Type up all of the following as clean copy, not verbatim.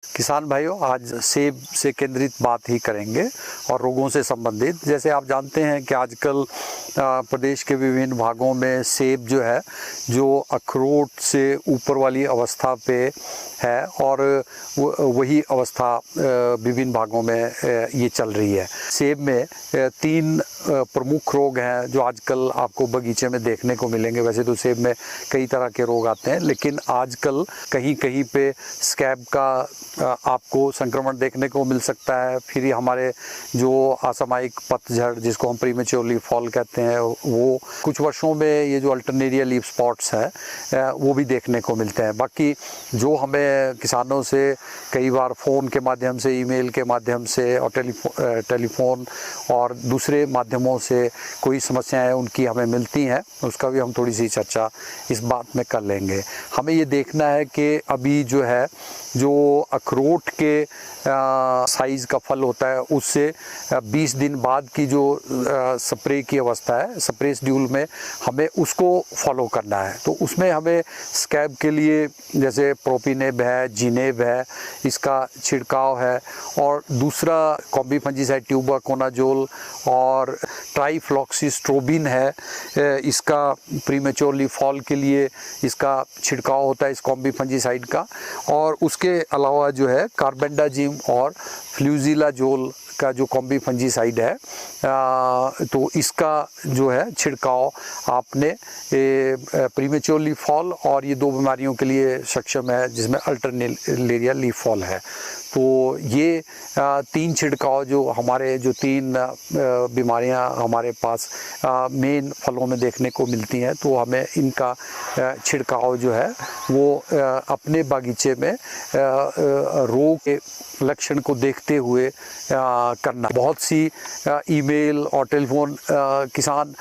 किसान भाइयों, आज सेब से केंद्रित बात ही करेंगे और रोगों से संबंधित। जैसे आप जानते हैं कि आजकल प्रदेश के विभिन्न भागों में सेब जो है, जो अखरोट से ऊपर वाली अवस्था पे है और वही अवस्था विभिन्न भागों में ये चल रही है। सेब में 3 प्रमुख रोग हैं जो आजकल आपको बगीचे में देखने को मिलेंगे। वैसे तो सेब में कई तरह के रोग आते हैं, लेकिन आजकल कहीं कहीं पे स्कैब का आपको संक्रमण देखने को मिल सकता है। फिर हमारे जो असामयिक पतझड़, जिसको हम प्रीमेच्योर लीफ फॉल कहते हैं, वो कुछ वर्षों में ये जो अल्टरनेरिया लीफ स्पॉट्स है वो भी देखने को मिलते हैं। बाकी जो हमें किसानों से कई बार फ़ोन के माध्यम से, ईमेल के माध्यम से और टेलीफोन और दूसरे माध्यमों से कोई समस्याएं उनकी हमें मिलती हैं, उसका भी हम थोड़ी सी चर्चा इस बात में कर लेंगे। हमें ये देखना है कि अभी जो है, जो अखरोट के साइज़ का फल होता है, उससे 20 दिन बाद की जो स्प्रे की अवस्था है, स्प्रे शेड्यूल में हमें उसको फॉलो करना है। तो उसमें हमें स्कैब के लिए जैसे प्रोपिनेब है, जिनेब है, इसका छिड़काव है, और दूसरा कॉम्बी फंजीसाइड ट्यूबाकोनाजोल और ट्राइफ्लॉक्सीस्ट्रोबिन है, इसका प्रीमेच्योर लीफ फॉल के लिए इसका छिड़काव होता है इस कॉम्बी फंजीसाइड का। और उसके अलावा जो है कार्बेंडाजिम और फ्लूजिलाजोल का जो कॉम्बी फंजीसाइड है, तो इसका जो है छिड़काव आपने प्रीमेच्योर लीफ फॉल और ये 2 बीमारियों के लिए सक्षम है, जिसमें अल्टरनेरिया लीफ फॉल है। तो ये 3 छिड़काव जो हमारे, जो 3 बीमारियां हमारे पास मेन फलों में देखने को मिलती हैं, तो हमें इनका छिड़काव जो है वो अपने बागीचे में रोग के लक्षण को देखते हुए करना। बहुत सी ईमेल और टेलीफोन किसान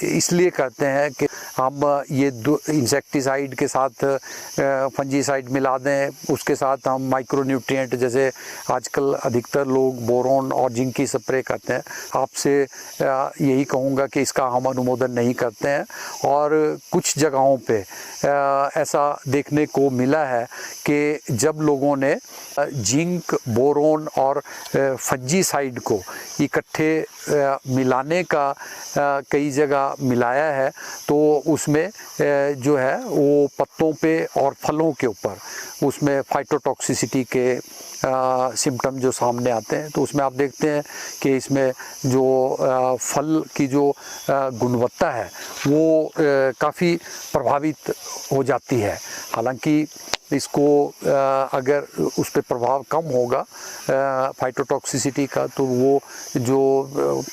इसलिए करते हैं कि हम ये इंसेक्टिसाइड के साथ फंजीसाइड मिला दें, उसके साथ हम माइक्रोन्यूट्रिएंट, जैसे आजकल अधिकतर लोग बोरोन और जिंक की स्प्रे करते हैं। आपसे यही कहूँगा कि इसका हम अनुमोदन नहीं करते हैं। और कुछ जगहों पे ऐसा देखने को मिला है कि जब लोगों ने जिंक, बोरोन और फंजीसाइड को इकट्ठे मिलाने का कई जगह मिलाया है, तो उसमें जो है वो पत्तों पे और फलों के ऊपर उसमें फाइटोटॉक्सिसिटी के सिम्टम जो सामने आते हैं। तो उसमें आप देखते हैं कि इसमें जो फल की जो गुणवत्ता है वो काफ़ी प्रभावित हो जाती है। हालांकि इसको अगर उस पर प्रभाव कम होगा फाइटोटॉक्सिसिटी का, तो वो जो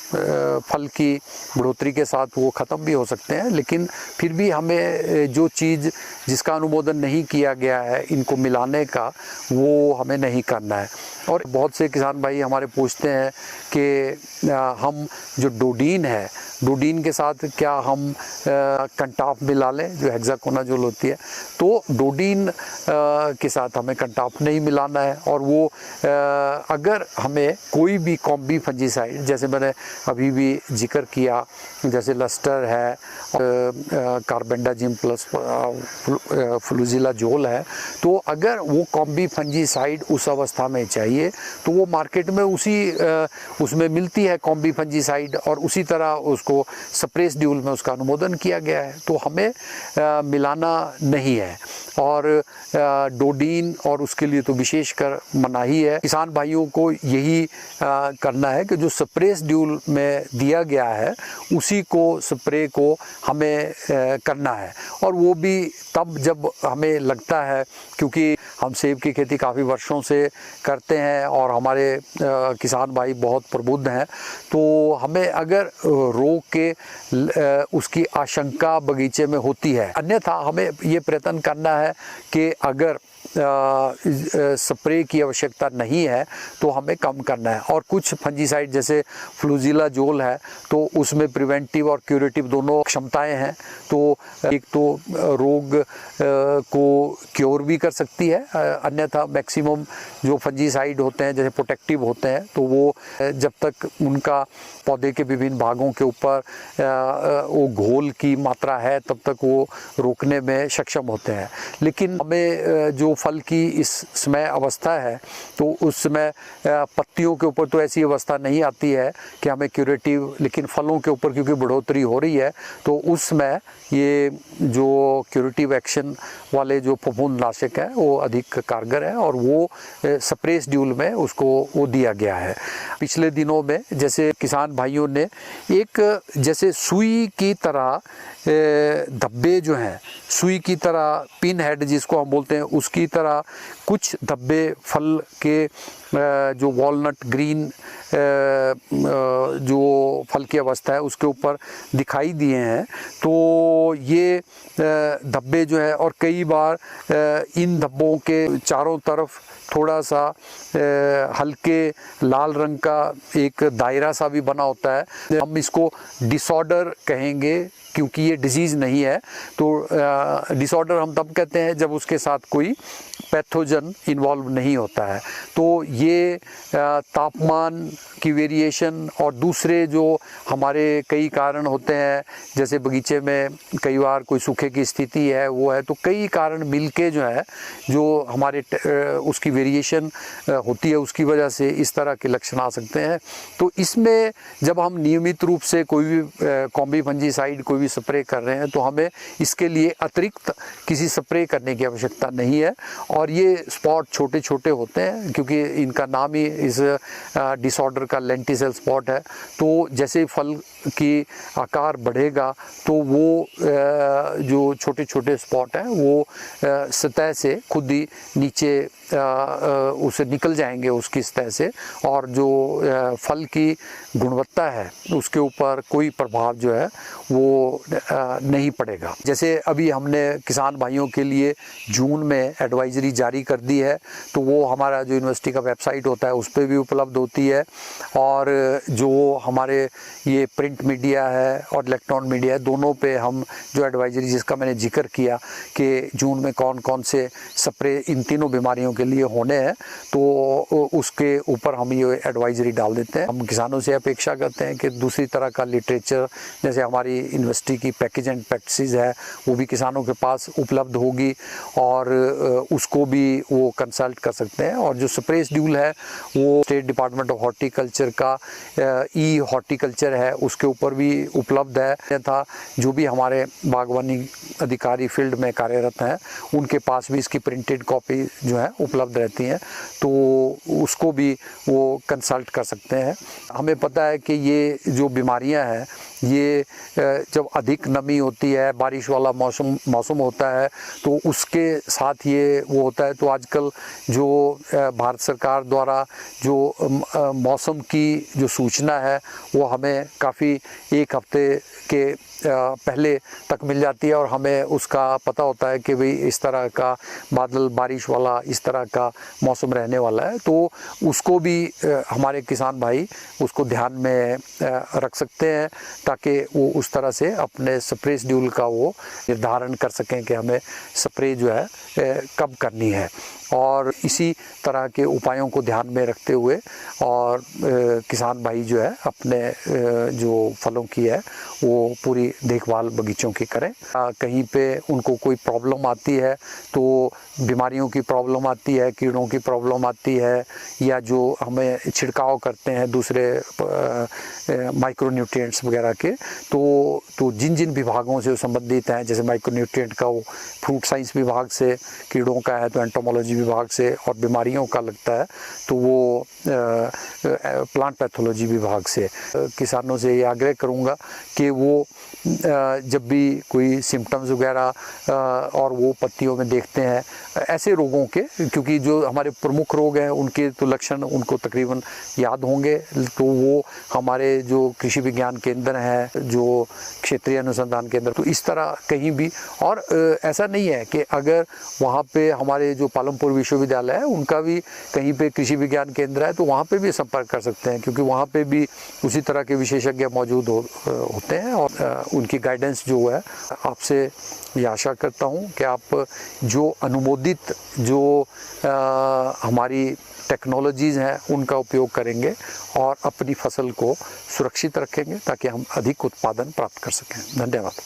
फल की बढ़ोतरी के साथ वो ख़त्म भी हो सकते हैं। लेकिन फिर भी हमें जो चीज़ जिसका अनुमोदन नहीं किया गया है इनको मिलाने का, वो हमें नहीं करना है। और बहुत से किसान भाई हमारे पूछते हैं कि हम जो डोडीन है, डोडीन के साथ क्या हम कंटाफ मिला लें, जो हेक्साकोनाजोल होती है। तो डोडीन के साथ हमें कंटाफ नहीं मिलाना है। और वो अगर हमें कोई भी कॉम्बी फंजीसाइड, जैसे मैंने अभी भी जिक्र किया, जैसे लस्टर है, कार्बेंडाजिम प्लस फ्लूजिलाजोल है, तो अगर वो कॉम्बी फंजीसाइड उस अवस्था में चाहिए तो वो मार्केट में उसमें मिलती है कॉम्बी फंजीसाइड, और उसी तरह उसको स्प्रे शेड्यूल में उसका अनुमोदन किया गया है। तो हमें मिलाना नहीं है। और डोडीन और उसके लिए तो विशेषकर मनाही है। किसान भाइयों को यही करना है कि जो स्प्रे शेड्यूल में दिया गया है उसी को, स्प्रे को हमें करना है। और वो भी तब जब हमें लगता है, क्योंकि हम सेब की खेती काफ़ी वर्षों से करते हैं और हमारे किसान भाई बहुत प्रबुद्ध हैं, तो हमें अगर रोग के उसकी आशंका बगीचे में होती है, अन्यथा हमें ये प्रयत्न करना है कि अगर स्प्रे की आवश्यकता नहीं है तो हमें कम करना है। और कुछ फंजीसाइड जैसे फ्लूजिलाजोल है, तो उसमें प्रिवेंटिव और क्यूरेटिव दोनों क्षमताएं हैं। तो एक तो रोग को क्योर भी कर सकती है, अन्यथा मैक्सिमम जो फंजीसाइड होते हैं जैसे प्रोटेक्टिव होते हैं, तो वो जब तक उनका पौधे के विभिन्न भागों के ऊपर वो घोल की मात्रा है तब तक वो रोकने में सक्षम होते हैं। लेकिन हमें जो फल की इस समय अवस्था है तो उस समय पत्तियों के ऊपर तो ऐसी अवस्था नहीं आती है कि हमें क्यूरेटिव, लेकिन फलों के ऊपर क्योंकि बढ़ोतरी हो रही है तो उस समय ये जो क्यूरेटिव एक्शन वाले जो फफूंदनाशक है वो अधिक कारगर है और वो स्प्रे शेड्यूल में उसको वो दिया गया है। पिछले दिनों में जैसे किसान भाइयों ने एक जैसे सुई की तरह धब्बे जो हैं, सुई की तरह पिन हेड जिसको हम बोलते हैं, उसकी तरह कुछ धब्बे फल के जो वॉलनट ग्रीन जो फल की अवस्था है उसके ऊपर दिखाई दिए हैं। तो ये धब्बे जो है, और कई बार इन धब्बों के चारों तरफ थोड़ा सा हल्के लाल रंग का एक दायरा सा भी बना होता है। हम इसको डिसऑर्डर कहेंगे क्योंकि ये डिजीज़ नहीं है। तो डिसऑर्डर हम तब कहते हैं जब उसके साथ कोई पैथोजन इन्वॉल्व नहीं होता है। तो ये तापमान की वेरिएशन और दूसरे जो हमारे कई कारण होते हैं, जैसे बगीचे में कई बार कोई सूखे की स्थिति है वो है, तो कई कारण मिलके जो है जो हमारे उसकी वेरिएशन होती है उसकी वजह से इस तरह के लक्षण आ सकते हैं। तो इसमें जब हम नियमित रूप से कोई भी कॉम्बी फंजीसाइड कोई भी स्प्रे कर रहे हैं तो हमें इसके लिए अतिरिक्त किसी स्प्रे करने की आवश्यकता नहीं है। और ये स्पॉट छोटे छोटे होते हैं क्योंकि इनका नाम ही इस डिसऑर्डर का लेंटिसेल स्पॉट है। तो जैसे फल की आकार बढ़ेगा तो वो जो छोटे छोटे स्पॉट हैं वो सतह से खुद ही नीचे उसे निकल जाएंगे उसकी सतह से, और जो फल की गुणवत्ता है उसके ऊपर कोई प्रभाव जो है वो नहीं पड़ेगा। जैसे अभी हमने किसान भाइयों के लिए जून में एडवाइजरी जारी कर दी है, तो वो हमारा जो यूनिवर्सिटी का वेबसाइट होता है उस पर भी उपलब्ध होती है, और जो हमारे ये प्रिंट मीडिया है और इलेक्ट्रॉनिक मीडिया है दोनों पे हम जो एडवाइजरी जिसका मैंने जिक्र किया कि जून में कौन कौन से स्प्रे इन तीनों बीमारियों के लिए होने हैं, तो उसके ऊपर हम ये एडवाइजरी डाल देते हैं। हम किसानों से अपेक्षा करते हैं कि दूसरी तरह का लिटरेचर जैसे हमारी यूनिवर्सिटी की पैकेज एंड प्रैक्टिसेस है वो भी किसानों के पास उपलब्ध होगी और उसको भी वो कंसल्ट कर सकते हैं। और जो स्प्रे शेड्यूल है वो स्टेट डिपार्टमेंट ऑफ हॉर्टिकल्चर का ई हॉर्टिकल्चर है उसके ऊपर भी उपलब्ध है था। जो भी हमारे बागवानी अधिकारी फील्ड में कार्यरत हैं उनके पास भी इसकी प्रिंटेड कॉपी जो है उपलब्ध रहती हैं, तो उसको भी वो कंसल्ट कर सकते हैं। हमें पता है कि ये जो बीमारियां हैं ये जब अधिक नमी होती है, बारिश वाला मौसम होता है तो उसके साथ ये वो होता है। तो आजकल जो भारत सरकार द्वारा जो मौसम की जो सूचना है वो हमें काफ़ी एक हफ्ते के पहले तक मिल जाती है और हमें उसका पता होता है कि भाई इस तरह का बादल बारिश वाला इस तरह का मौसम रहने वाला है। तो उसको भी हमारे किसान भाई उसको ध्यान में रख सकते हैं ताकि वो उस तरह से अपने स्प्रे शेड्यूल का वो निर्धारण कर सकें कि हमें स्प्रे जो है कब करनी है। और इसी तरह के उपायों को ध्यान में रखते हुए और किसान भाई जो है अपने जो फलों की है वो पूरी देखभाल बगीचों की करें। कहीं पे उनको कोई प्रॉब्लम आती है तो बीमारियों की प्रॉब्लम आती है, कीड़ों की प्रॉब्लम आती है, या जो हमें छिड़काव करते हैं दूसरे माइक्रोन्यूट्रिएंट्स वगैरह के, तो जिन जिन विभागों से संबंधित हैं, जैसे माइक्रोन्यूट्रिएंट का वो फ्रूट साइंस विभाग से, कीड़ों का है तो एंटोमोलॉजी विभाग से, और बीमारियों का लगता है तो वो प्लांट पैथोलॉजी विभाग से। किसानों से ये आग्रह करूँगा कि वो जब भी कोई सिम्टम्स वगैरह और वो पत्तियों में देखते हैं ऐसे रोगों के, क्योंकि जो हमारे प्रमुख रोग हैं उनके तो लक्षण उनको तकरीबन याद होंगे, तो वो हमारे जो कृषि विज्ञान केंद्र हैं, जो क्षेत्रीय अनुसंधान केंद्र, तो इस तरह कहीं भी। और ऐसा नहीं है कि अगर वहाँ पे हमारे जो पालमपुर विश्वविद्यालय है उनका भी कहीं पे कृषि विज्ञान केंद्र है तो वहाँ पे भी संपर्क कर सकते हैं, क्योंकि वहाँ पे भी उसी तरह के विशेषज्ञ मौजूद होते हैं और उनकी गाइडेंस जो है। आपसे ये आशा करता हूँ कि आप जो अनुमोदित जो हमारी टेक्नोलॉजीज़ हैं उनका उपयोग करेंगे और अपनी फसल को सुरक्षित रखेंगे ताकि हम अधिक उत्पादन प्राप्त कर सकें। धन्यवाद।